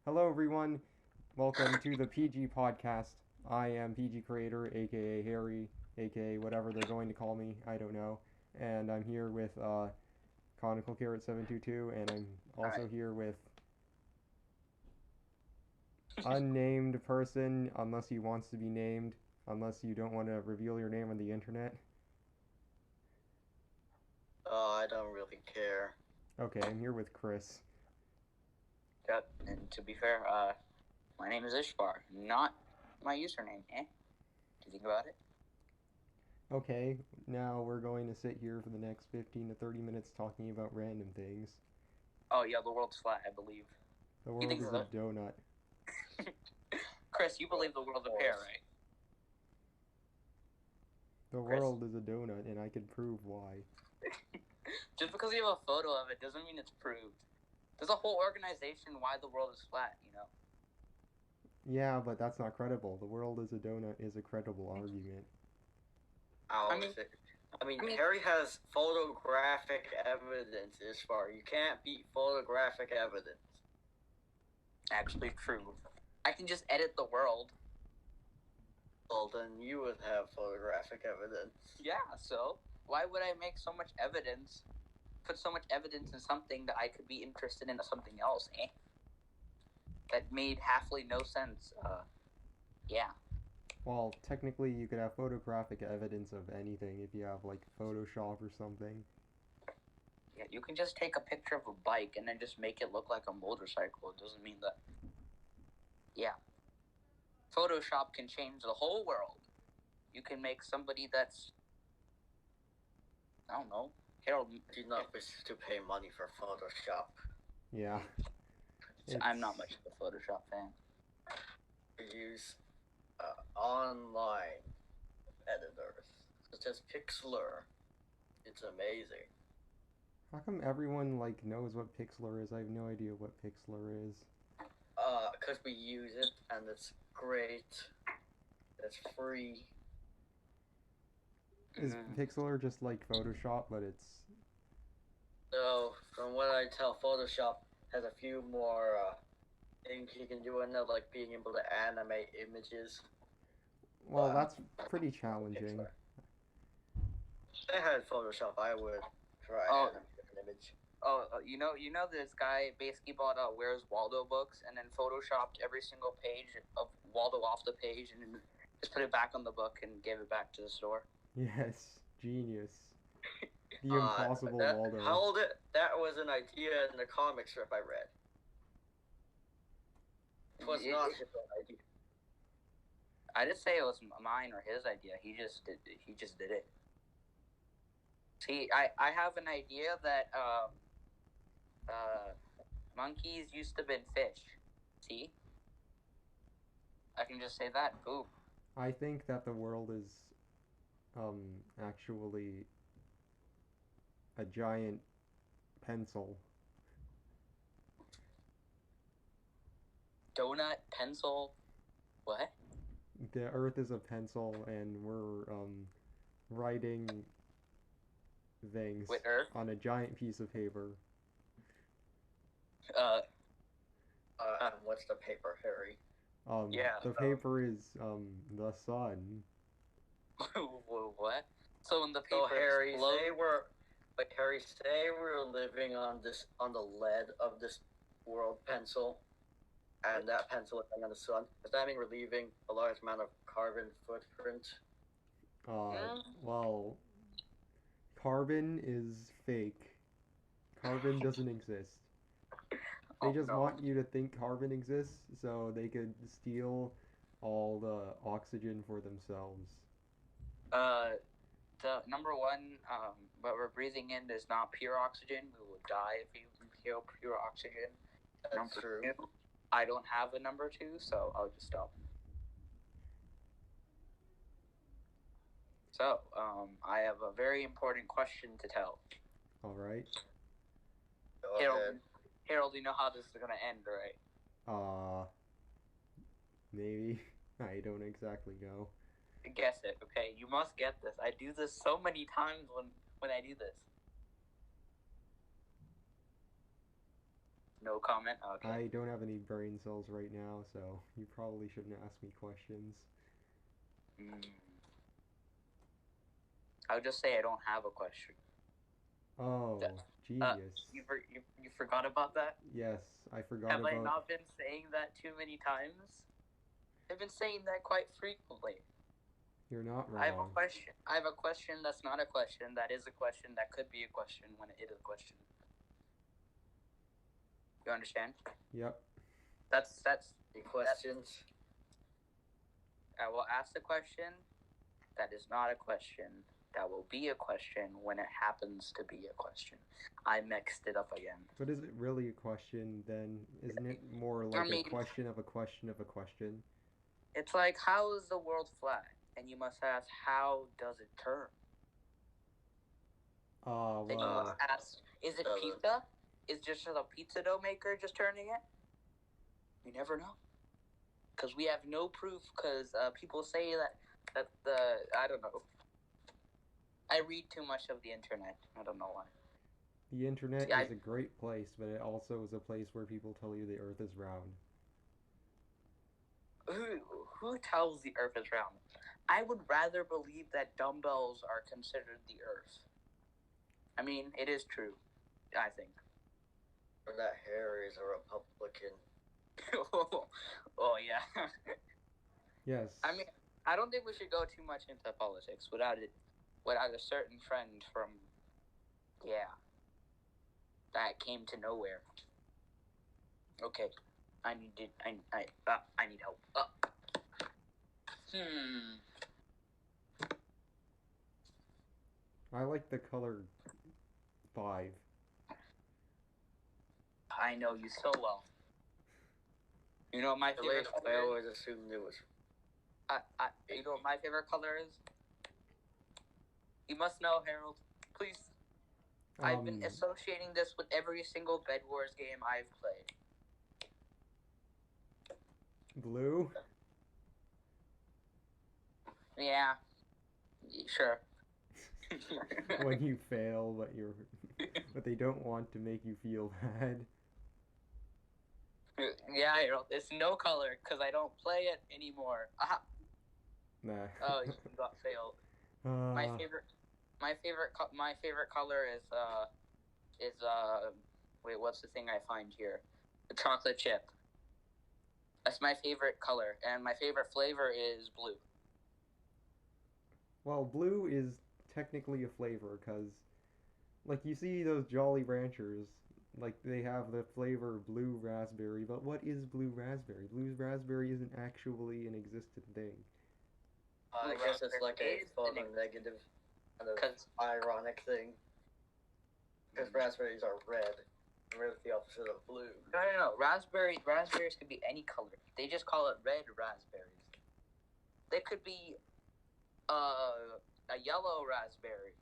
Hello, everyone. Welcome to the PG podcast. I am PG Creator, aka Harry, aka whatever they're going to call me. I don't know. And I'm here with Conical Carrot 722, and I'm also Alright. here with unnamed person, unless he wants to be named, unless you don't want to reveal your name on the internet. I don't really care. Okay, I'm here with Chris. Yep. And to be fair, my name is Ishvar, not my username. Do you think about it? Okay, now we're going to sit here for the next 15 to 30 minutes talking about random things. Oh yeah, the world's flat, I believe. The You world think is a so? donut. Chris, you believe the world's a pear, right? The Chris? world is a donut, and I can prove why. Just because you have a photo of it doesn't mean it's proved. There's a whole organization why the world is flat, you know? Yeah, but that's not credible. The world is a donut is a credible argument. I mean, Harry has photographic evidence, Ishvar. You can't beat photographic evidence. Actually true. I can just edit the world. Well, then you would have photographic evidence. Yeah, so why would I make so much evidence, put so much evidence in something that I could be interested in something else, That made halfly no sense. Yeah. Well, technically, you could have photographic evidence of anything if you have, like, Photoshop or something. Yeah, you can just take a picture of a bike and then just make it look like a motorcycle. It doesn't mean that. Yeah. Photoshop can change the whole world. You can make somebody that's, I don't know, Harold. Do not wish to pay money for Photoshop. Yeah. I'm not much of a Photoshop fan. Use online editors such as Pixlr. It's amazing. How come everyone, like, knows what Pixlr is? I have no idea what Pixlr is. Because we use it and it's great. It's free. Is Pixlr just like Photoshop, but it's... So, from what I tell, Photoshop has a few more things you can do in it, like being able to animate images. Well, that's pretty challenging. If I had Photoshop, I would try animate an image. Oh, you know this guy basically bought Where's Waldo books and then photoshopped every single page of Waldo off the page and then just put it back on the book and gave it back to the store. Yes, genius. The Impossible Waldo. How old it? That was an idea in the comic strip I read. It was not his own idea. I didn't say it was mine or his idea. He just did it. See, I have an idea that monkeys used to been fish. See? I can just say that. Boom. I think that the world is actually a giant pencil. Donut, pencil, what? The Earth is a pencil, and we're writing things With Earth? on a giant piece of paper. What's the paper, Harry? The paper is the sun. What? So when the paper Harry, say we're living on the lead of this world pencil, and that pencil is on the sun. Does that mean we're leaving a large amount of carbon footprint? Well, carbon is fake. Carbon doesn't exist. They just want you to think carbon exists so they could steal all the oxygen for themselves. The number one, what we're breathing in is not pure oxygen. We will die if we inhale pure oxygen. That's true. Two, I don't have a number two, so I'll just stop. So, I have a very important question to tell. All right. Harold, you know how this is gonna end, right? Maybe. I don't exactly know. Guess it, okay? You must get this. I do this so many times when I do this. No comment. Okay. I don't have any brain cells right now, so you probably shouldn't ask me questions. Mm. I'll just say I don't have a question. Oh, genius. You forgot about that? Yes, I forgot Have about... I not been saying that too many times? I've been saying that quite frequently. You're not wrong. I have a question. I have a question that's not a question. That is a question. That could be a question when it is a question. You understand? Yep. That's the questions. I will ask the question. That is not a question. That will be a question when it happens to be a question. I mixed it up again. But is it really a question then? Isn't it more like a question of a question of a question? It's like, how is the world flat? And you must ask, how does it turn? Well... Then you must ask, is it pizza? Is just a pizza dough maker just turning it? You never know. Because we have no proof, because people say that I don't know. I read too much of the internet. I don't know why. The internet is a great place, but it also is a place where people tell you the earth is round. Who tells the earth is round? I would rather believe that dumbbells are considered the earth. I mean, it is true, I think. Or that Harry is a Republican. Oh, yeah. Yes. I mean, I don't think we should go too much into politics without a certain friend from, that came to nowhere. Okay, I need help. I like the color 5. I know you so well. You know what my favorite color I always assumed it was... you know what my favorite color is? You must know, Harold. Please. I've been associating this with every single Bed Wars game I've played. Blue? Yeah. Sure. When you fail, but they don't want to make you feel bad. Yeah, Harold. It's no color because I don't play it anymore. Aha. Nah. Oh, you got failed. My favorite color is wait, what's the thing I find here? The chocolate chip. That's my favorite color, and my favorite flavor is blue. Well, blue is technically a flavor, because, like, you see those Jolly Ranchers, like, they have the flavor blue raspberry, but what is blue raspberry? Blue raspberry isn't actually an existent thing. I guess it's like a photo-negative kind of ironic thing. Because raspberries are red. Red is the opposite of blue. No. Raspberries could be any color. They just call it red raspberries. They could be a yellow raspberry.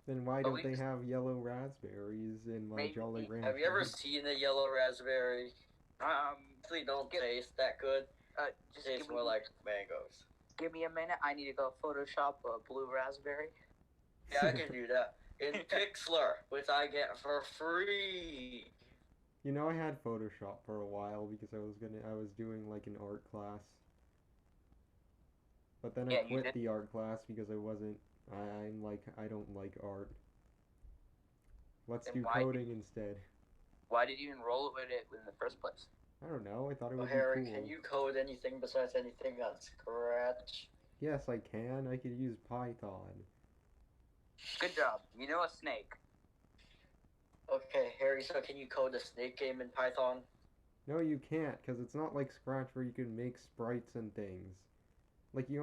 Then why don't they have yellow raspberries in my Jolly Rancher? Have you ever seen a yellow raspberry? They don't taste that good. Just tastes more like mangoes. Give me a minute. I need to go Photoshop a blue raspberry. Yeah, I can do that. In Pixlr, which I get for free. You know, I had Photoshop for a while because I was doing like an art class. But then I quit the art class because I don't like art. Let's do coding instead. Why did you enroll with it in the first place? I don't know, I thought it would be Harry, cool. can you code anything besides anything on Scratch? Yes, I can. I could use Python. Good job. You know a snake. Okay, Harry, so can you code a snake game in Python? No, you can't, because it's not like Scratch where you can make sprites and things. Like, you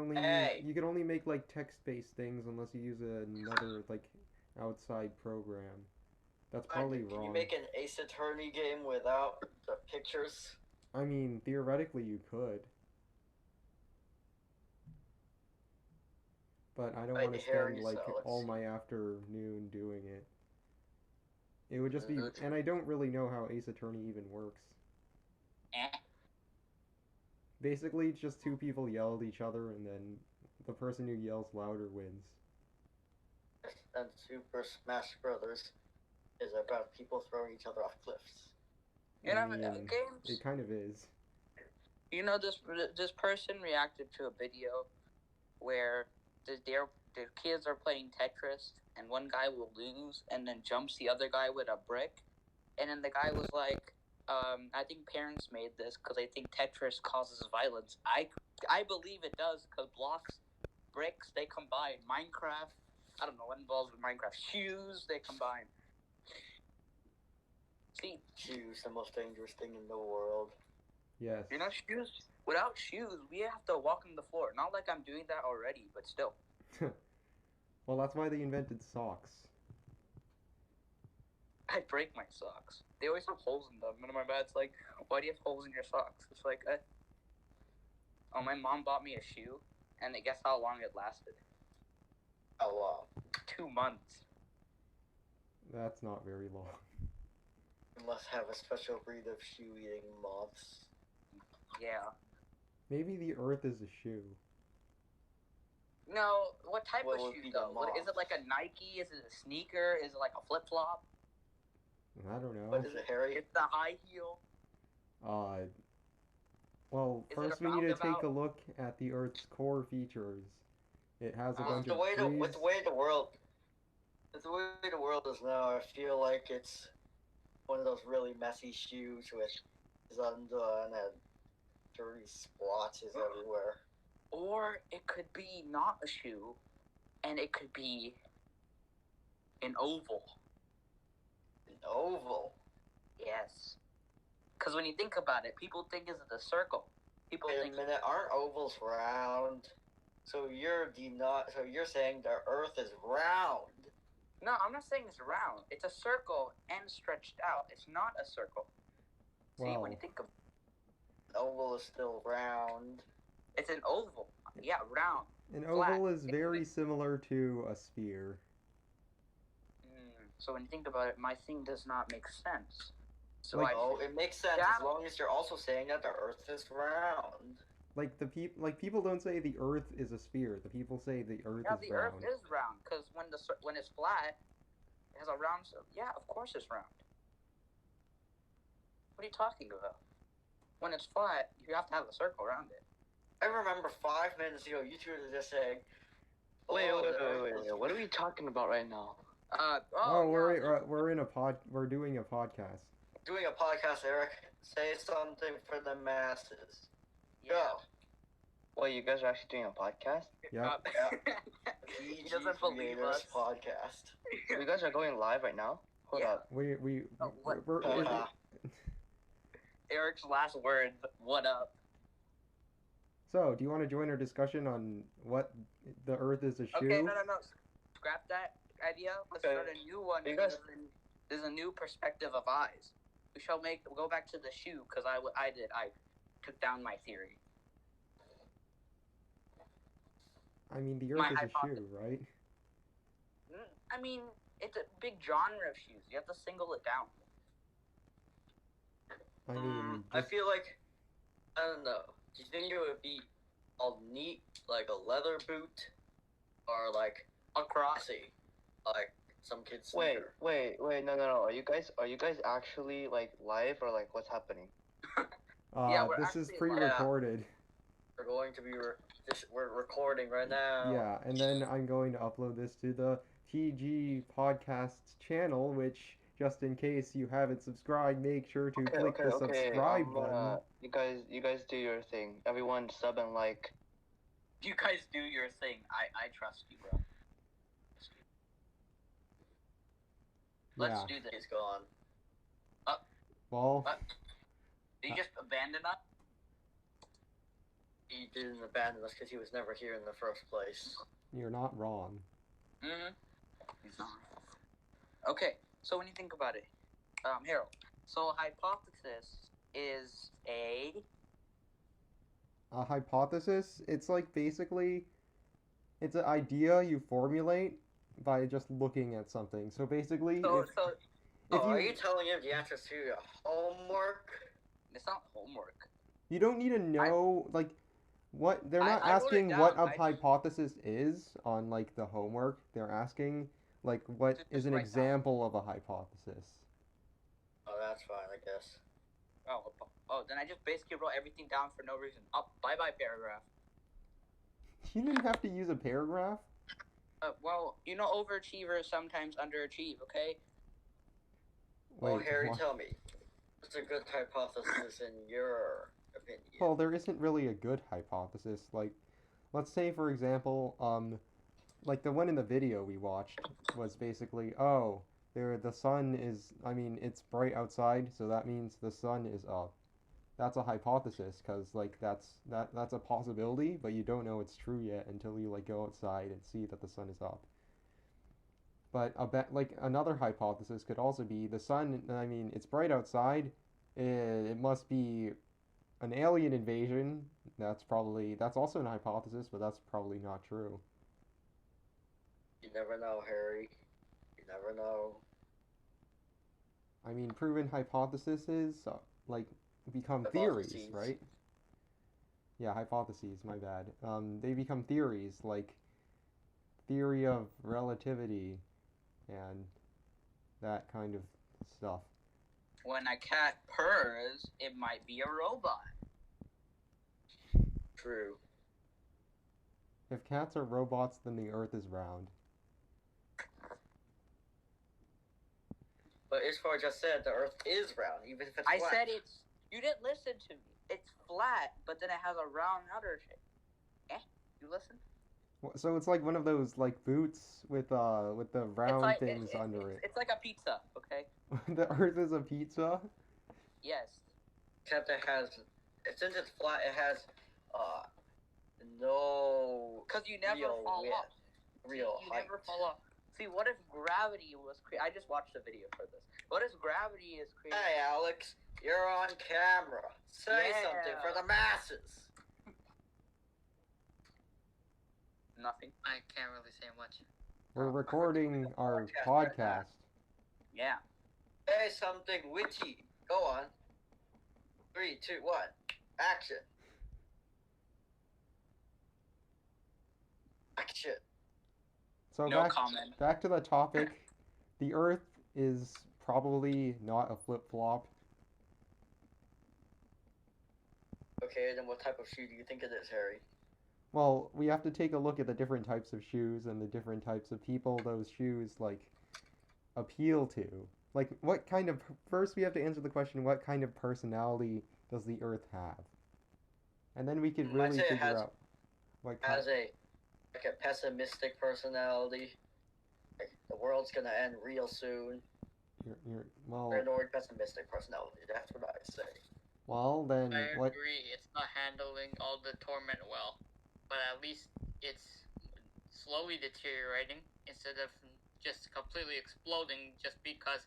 can only make, like, text-based things unless you use another, like, outside program. That's probably wrong. Can you make an Ace Attorney game without the pictures? I mean, theoretically you could. But I don't want to spend, like, all my afternoon doing it. It would just be... And I don't really know how Ace Attorney even works. Basically, it's just two people yell at each other, and then the person who yells louder wins. And Super Smash Brothers is about people throwing each other off cliffs. You I know, mean, games. it kind of is. You know, this person reacted to a video where the kids are playing Tetris, and one guy will lose, and then jumps the other guy with a brick, and then the guy was like, I think parents made this because they think Tetris causes violence. I believe it does because blocks, bricks, they combine. Minecraft, I don't know what involves with Minecraft. Shoes, they combine. See, shoes, the most dangerous thing in the world. Yes. You know, shoes. Without shoes, we have to walk on the floor. Not like I'm doing that already, but still. Well, that's why they invented socks. I break my socks. They always have holes in them. And my dad's like, why do you have holes in your socks? It's like, Oh, my mom bought me a shoe, and guess how long it lasted? How long? 2 months. That's not very long. You must have a special breed of shoe-eating moths. Yeah. Maybe the Earth is a shoe. No, what type of shoe though? Is it like a Nike? Is it a sneaker? Is it like a flip-flop? I don't know. What is it, Harry? It's the high heel. Well, first we need to take a look at the Earth's core features. It has a bunch of trees. With the way the world is now, I feel like it's one of those really messy shoes with is undone and dirty splotches everywhere. Or it could be not a shoe, and it could be an oval. An oval? Yes. Because when you think about it, people think it's a circle. People Wait think a minute, aren't ovals round? So you're saying the Earth is round? No, I'm not saying it's round. It's a circle and stretched out. It's not a circle. See, when you think of an oval is still round. It's an oval. Yeah, round. An oval is very similar to a sphere. So when you think about it, my thing does not make sense. So it makes sense as long as you're also saying that the Earth is round. Like people don't say the Earth is a sphere. The people say the Earth is round. Yeah, the Earth is round because when it's flat, it has a round. So yeah, of course it's round. What are you talking about? When it's flat, you have to have a circle around it. I remember 5 minutes ago, you two were just saying. Wait. What are we talking about right now? We're in a We're doing a podcast. Doing a podcast, Eric. Say something for the masses. Yeah. Go. Well, you guys are actually doing a podcast? Yeah. He doesn't believe us. Podcast. You guys are going live right now? Hold up. We're Eric's last words. What up? So, do you want to join our discussion on what the Earth is a shoe? Okay, no. Scrap that idea. Let's start a new one. There's a new perspective of eyes. We shall go back to the shoe because I took down my theory. I mean, the Earth is a shoe, right? I mean, it's a big genre of shoes. You have to single it down. I mean, I feel like, I don't know. Do you think it would be all neat, like a leather boot, or like a crossy, like some kids? Wait, no. Are you guys actually like live or like what's happening? Yeah, this is pre-recorded. We're going to be we're recording right now. Yeah, and then I'm going to upload this to the TG Podcasts channel, which, just in case you haven't subscribed, make sure to click the subscribe button. You guys do your thing. Everyone sub and like. You guys do your thing. I trust you, bro. Let's do this. He's gone. Well. Did you just abandon us? He didn't abandon us because he was never here in the first place. You're not wrong. He's not. Okay, so when you think about it, Harold, so hypothesis is a hypothesis? It's like basically, it's an idea you formulate by just looking at something. So basically, are you telling him the answers to your homework? It's not homework. You don't need to know, what, they're not asking what a hypothesis is on, the homework. They're asking, what is an example of a hypothesis. Oh, that's fine, I guess. Oh, then I just basically wrote everything down for no reason. Oh, bye-bye paragraph. You didn't have to use a paragraph? Well, overachievers sometimes underachieve, okay? Well, Wait, Harry, what? tell me, what's a good hypothesis in your opinion? Well, there isn't really a good hypothesis. Like, let's say, for example, like the one in the video we watched was basically, oh, the sun is, I mean, it's bright outside, so that means the sun is up. That's a hypothesis, because like that's a possibility, but you don't know it's true yet until you like go outside and see that the sun is up. But like another hypothesis could also be the sun. I mean, it's bright outside. It must be an alien invasion. That's also an hypothesis, but that's probably not true. You never know, Harry. You never know. I mean, proven hypotheses like become theories, right? Yeah, hypotheses. My bad. They become theories, like theory of relativity and that kind of stuff. When a cat purrs, it might be a robot. True. If cats are robots, then the Earth is round. But Ishvar just said the Earth is round, even if it's I flat. said it's. You didn't listen to me. It's flat, but then it has a round outer shape. You listen? So it's like one of those like boots with the round things under it. It's like a pizza, okay? The Earth is a pizza? Yes. Except it has, since it's flat, it has no. Because you never fall off. You never fall off. See, what if gravity was I just watched a video for this. What if gravity is created? Hey, Alex, you're on camera. Say something for the masses. Nothing. I can't really say much. We're recording our podcast. Yeah. Say something witty. Go on. 3, 2, 1. Action. Action. So No comment. Back to the topic. The Earth is probably not a flip-flop. Okay, then what type of shoe do you think it is, Harry? Well, we have to take a look at the different types of shoes and the different types of people those shoes like appeal to. Like first we have to answer the question, what kind of personality does the Earth have? And then we could really figure out what kind. Has a pessimistic personality. Like the world's gonna end real soon. Well, or pessimistic personality. That's what I say. Well, then I agree. It's not handling all the torment well, but at least it's slowly deteriorating instead of just completely exploding just because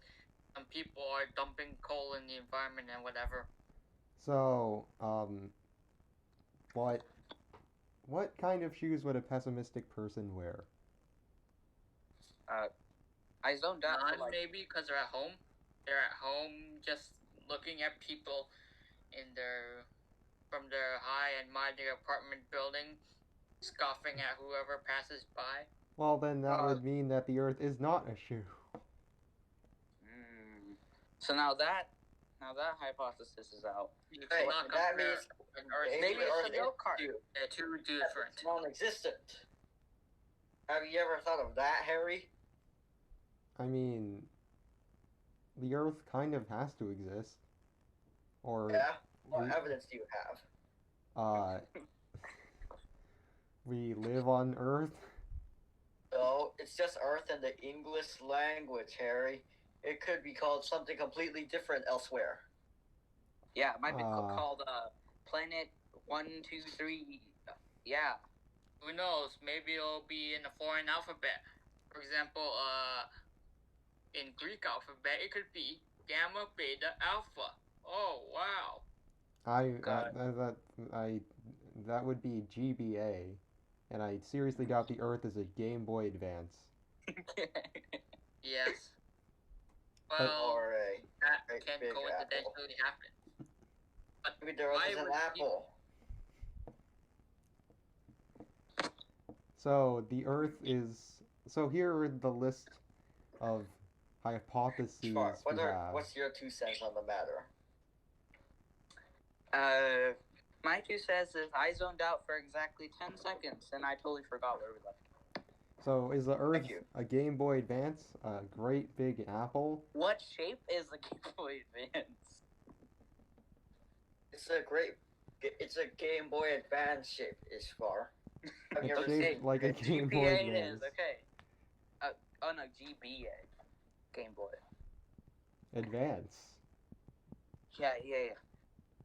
some people are dumping coal in the environment and whatever. So, what kind of shoes would a pessimistic person wear? I zoned out. Maybe because they're at home. They're at home just looking at people from their high and mighty apartment building, scoffing at whoever passes by. Well, then that would mean that the Earth is not a shoe. So now that hypothesis is out. Hey, that means maybe it's a milk cart. They're too different. It's non-existent. Have you ever thought of that, Harry? I mean, the Earth kind of has to exist. Or yeah. What evidence do you have? We live on Earth. No, it's just Earth in the English language, Harry. It could be called something completely different elsewhere. Yeah, it might be called Planet 1, 2, 3. Yeah. Who knows? Maybe it'll be in a foreign alphabet. For example, in Greek alphabet, it could be Gamma, Beta, Alpha. Oh wow. That would be GBA, and I seriously doubt the Earth is a Game Boy Advance. Yes. Well, that can coincidentally happen. But maybe there was an apple. So the Earth is. So here are the list of hypotheses we have. What's your 2 cents on the matter? My 2 cents is I zoned out for exactly 10 seconds and I totally forgot where we left. So is the Earth Thank you. a Game Boy Advance, a great big apple? What shape is the Game Boy Advance? It's a Game Boy Advance shape, Ishvar. Have you It's ever shaped seen like a it? Game Boy GBA it Advance. is, okay. Oh no, GBA. Game Boy. Advance. Yeah.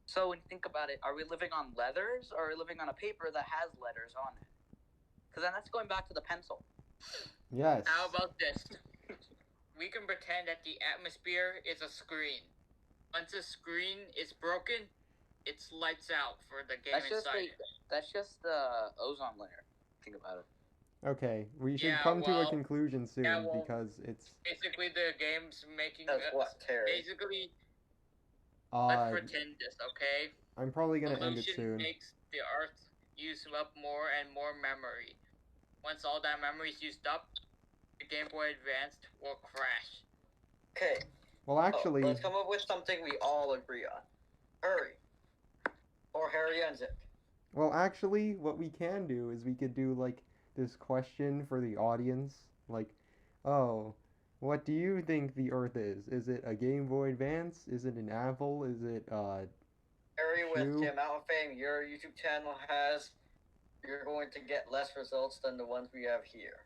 So when you think about it, are we living on leathers or are we living on a paper that has letters on it? Because then that's going back to the pencil. Yes. How about this? We can pretend that the atmosphere is a screen. Once the screen is broken, it's lights out for the game inside. That's just the ozone layer. Think about it. Okay, we should Yeah, come to a well, conclusion soon yeah, well, because it's Basically, the game's making That's what, Terry? basically. Let's uh pretend this, okay? I'm probably gonna end it Pollution soon. makes the Earth use up more and more memory. Once all that memory is used up, the Game Boy Advance will crash. Okay. Well, actually, let's come up with something we all agree on. Hurry. Or Harry ends it. well, actually, what we can do is we could do like this question for the audience, like, oh, what do you think the Earth is? Is it a Game Boy Advance? Is it an apple? Is it Harry, with shoe? the amount of fame your YouTube channel has, you're going to get less results than the ones we have here.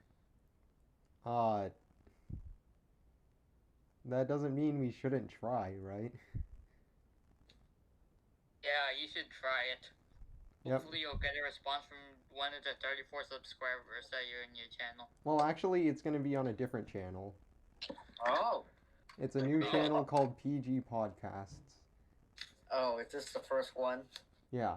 That doesn't mean we shouldn't try, right? Yeah, you should try it. Yep. Hopefully you'll get a response from one of the 34 subscribers that you're in your channel. Well, actually, it's gonna be on a different channel. Oh. It's a new channel called PG Podcasts. Oh, is this the first one? Yeah.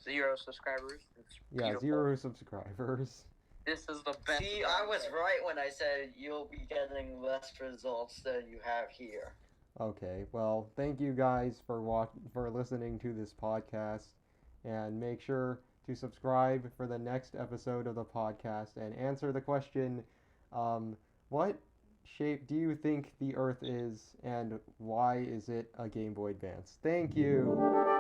0 subscribers. It's Yeah, beautiful. 0 subscribers. This is the best. See, I was right when I said you'll be getting less results than you have here. Okay, well, thank you guys for listening to this podcast, and make sure to subscribe for the next episode of the podcast and answer the question, what shape do you think the Earth is, and why is it a Game Boy Advance? Thank you!